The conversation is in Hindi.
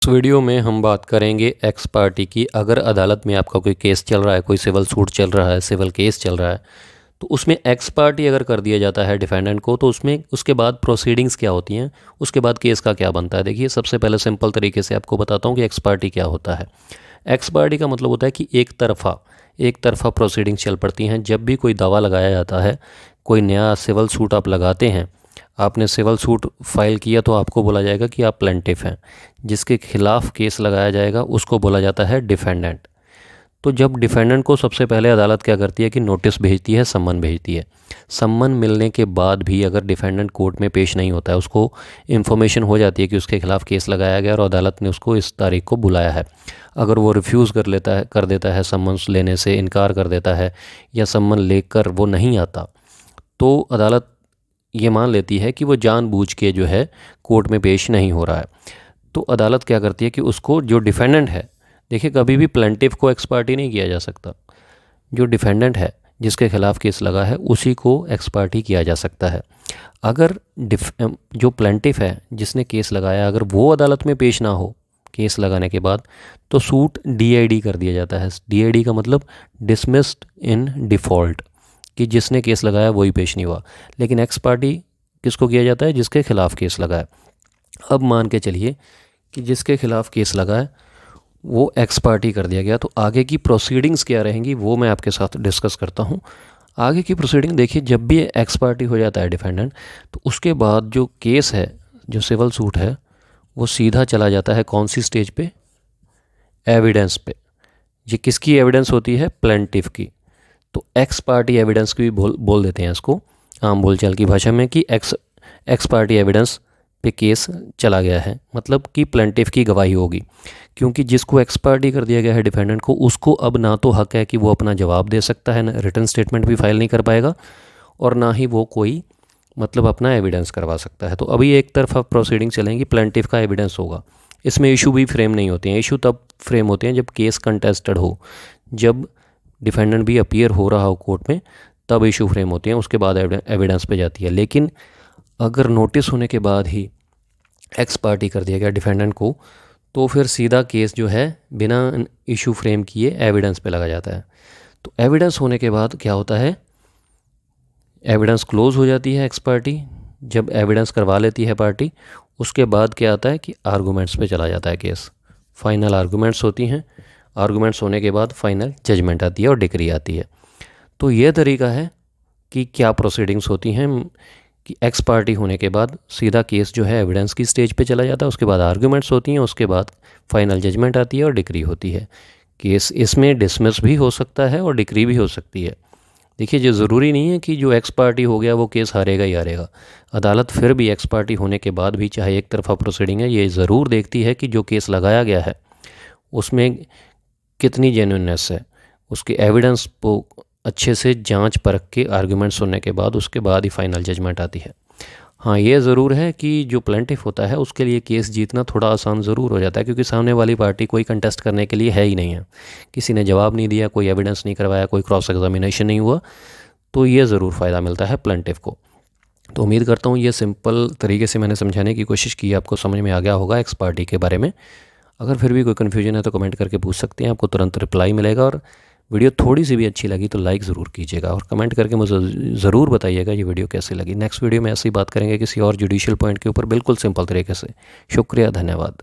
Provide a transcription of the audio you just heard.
इस वीडियो में हम बात करेंगे एक्स पार्टी की। अगर अदालत में आपका कोई केस चल रहा है, कोई सिविल सूट चल रहा है, सिविल केस चल रहा है, तो उसमें एक्स पार्टी अगर कर दिया जाता है डिफेंडेंट को, तो उसमें उसके बाद प्रोसीडिंग्स क्या होती हैं, उसके बाद केस का क्या बनता है। देखिए, सबसे पहले सिंपल तरीके से आपको बताता हूँ कि एक्स पार्टी क्या होता है। एक्स पार्टी का मतलब होता है कि एक तरफ़ा प्रोसीडिंग्स चल पड़ती हैं। जब भी कोई दावा लगाया जाता है, कोई नया सिविल सूट आप लगाते हैं, आपने सिविल सूट फाइल किया, तो आपको बोला जाएगा कि आप प्लेंटिफ हैं। जिसके खिलाफ केस लगाया जाएगा उसको बोला जाता है डिफेंडेंट। तो जब डिफेंडेंट को सबसे पहले अदालत क्या करती है कि नोटिस भेजती है, सम्मन भेजती है। सम्मन मिलने के बाद भी अगर डिफेंडेंट कोर्ट में पेश नहीं होता है, उसको इन्फॉर्मेशन हो जाती है कि उसके खिलाफ केस लगाया गया और अदालत ने उसको इस तारीख को बुलाया है। अगर वो रिफ्यूज़ कर देता है, सम्मन लेने से इनकार कर देता है, या सम्मन लेकर वो नहीं आता, तो अदालत ये मान लेती है कि वो जानबूझ के जो है कोर्ट में पेश नहीं हो रहा है। तो अदालत क्या करती है कि उसको, जो डिफेंडेंट है, देखिए कभी भी प्लेंटिफ को एक्स पार्टी नहीं किया जा सकता। जो डिफेंडेंट है, जिसके खिलाफ केस लगा है, उसी को एक्स पार्टी किया जा सकता है। अगर जो प्लेंटिफ है जिसने केस लगाया, अगर वो अदालत में पेश ना हो केस लगाने के बाद, तो सूट डीआईडी कर दिया जाता है। डीआईडी का मतलब डिसमिस्ड इन डिफ़ॉल्ट, कि जिसने केस लगाया वही पेश नहीं हुआ। लेकिन एक्स पार्टी किसको किया जाता है? जिसके खिलाफ केस लगा है। अब मान के चलिए कि जिसके खिलाफ केस लगा है वो एक्स पार्टी कर दिया गया, तो आगे की प्रोसीडिंग्स क्या रहेंगी वो मैं आपके साथ डिस्कस करता हूँ। आगे की प्रोसीडिंग देखिए, जब भी एक्स पार्टी हो जाता है डिफेंडेंट, तो उसके बाद जो केस है, जो सिविल सूट है, वो सीधा चला जाता है कौन सी स्टेज पे? एविडेंस पे। ये किसकी एविडेंस होती है? प्लेंटिफ की। तो एक्स पार्टी एविडेंस की भी बोल देते हैं इसको आम बोलचाल की भाषा में, कि एक्स पार्टी एविडेंस पे केस चला गया है, मतलब कि प्लेंटिफ की गवाही होगी। क्योंकि जिसको एक्स पार्टी कर दिया गया है डिफेंडेंट को, उसको अब ना तो हक है कि वो अपना जवाब दे सकता है, ना रिटन स्टेटमेंट भी फाइल नहीं कर पाएगा, और ना ही वो कोई मतलब अपना एविडेंस करवा सकता है। तो अभी एक तरफा प्रोसीडिंग चलेंगी, प्लेंटिफ का एविडेंस होगा। इसमें इशू भी फ्रेम नहीं होते हैं। इशू तब फ्रेम होते हैं जब केस कंटेस्टेड हो, जब डिफेंडेंट भी अपीयर हो रहा हो कोर्ट में, तब इशू फ्रेम होती हैं, उसके बाद एविडेंस पे जाती है। लेकिन अगर नोटिस होने के बाद ही एक्स पार्टी कर दिया गया डिफेंडेंट को, तो फिर सीधा केस जो है बिना इशू फ्रेम किए एविडेंस पे लगा जाता है। तो एविडेंस होने के बाद क्या होता है? एविडेंस क्लोज हो जाती है एक्स पार्टी। जब एविडेंस करवा लेती है पार्टी, उसके बाद क्या आता है कि आर्गूमेंट्स पे चला जाता है केस। फाइनल आर्गूमेंट्स होती हैं। आर्गूमेंट्स होने के बाद फाइनल जजमेंट आती है और डिक्री आती है। तो ये तरीका है कि क्या प्रोसीडिंग्स होती हैं, कि एक्स पार्टी होने के बाद सीधा केस जो है एविडेंस की स्टेज पे चला जाता है, उसके बाद आर्गूमेंट्स होती हैं, उसके बाद फाइनल जजमेंट आती है और डिक्री होती है। केस इसमें डिसमिस भी हो सकता है और डिक्री भी हो सकती है। देखिए, ये ज़रूरी नहीं है कि जो एक्स पार्टी हो गया वो केस हारेगा ही हारेगा। अदालत फिर भी एक्स पार्टी होने के बाद भी, चाहे एक तरफा प्रोसीडिंग है, ये ज़रूर देखती है कि जो केस लगाया गया है उसमें कितनी जेन्युइननेस है। उसके एविडेंस को अच्छे से जांच परख के आर्गुमेंट सुनने के बाद, उसके बाद ही फाइनल जजमेंट आती है। हाँ, ये ज़रूर है कि जो प्लेंटिफ होता है उसके लिए केस जीतना थोड़ा आसान ज़रूर हो जाता है, क्योंकि सामने वाली पार्टी कोई कंटेस्ट करने के लिए है ही नहीं है। किसी ने जवाब नहीं दिया, कोई एविडेंस नहीं करवाया, कोई क्रॉस एग्जामिनेशन नहीं हुआ, तो ये ज़रूर फ़ायदा मिलता है प्लेंटिफ को। तो उम्मीद करता हूँ ये सिंपल तरीके से मैंने समझाने की कोशिश की, आपको समझ में आ गया होगा एक्स पार्टी के बारे में। अगर फिर भी कोई कन्फ्यूजन है तो कमेंट करके पूछ सकते हैं, आपको तुरंत रिप्लाई मिलेगा। और वीडियो थोड़ी सी भी अच्छी लगी तो लाइक ज़रूर कीजिएगा, और कमेंट करके मुझे ज़रूर बताइएगा ये वीडियो कैसी लगी। नेक्स्ट वीडियो में ऐसी बात करेंगे किसी और जुडिशियल पॉइंट के ऊपर, बिल्कुल सिंपल तरीके से। शुक्रिया, धन्यवाद।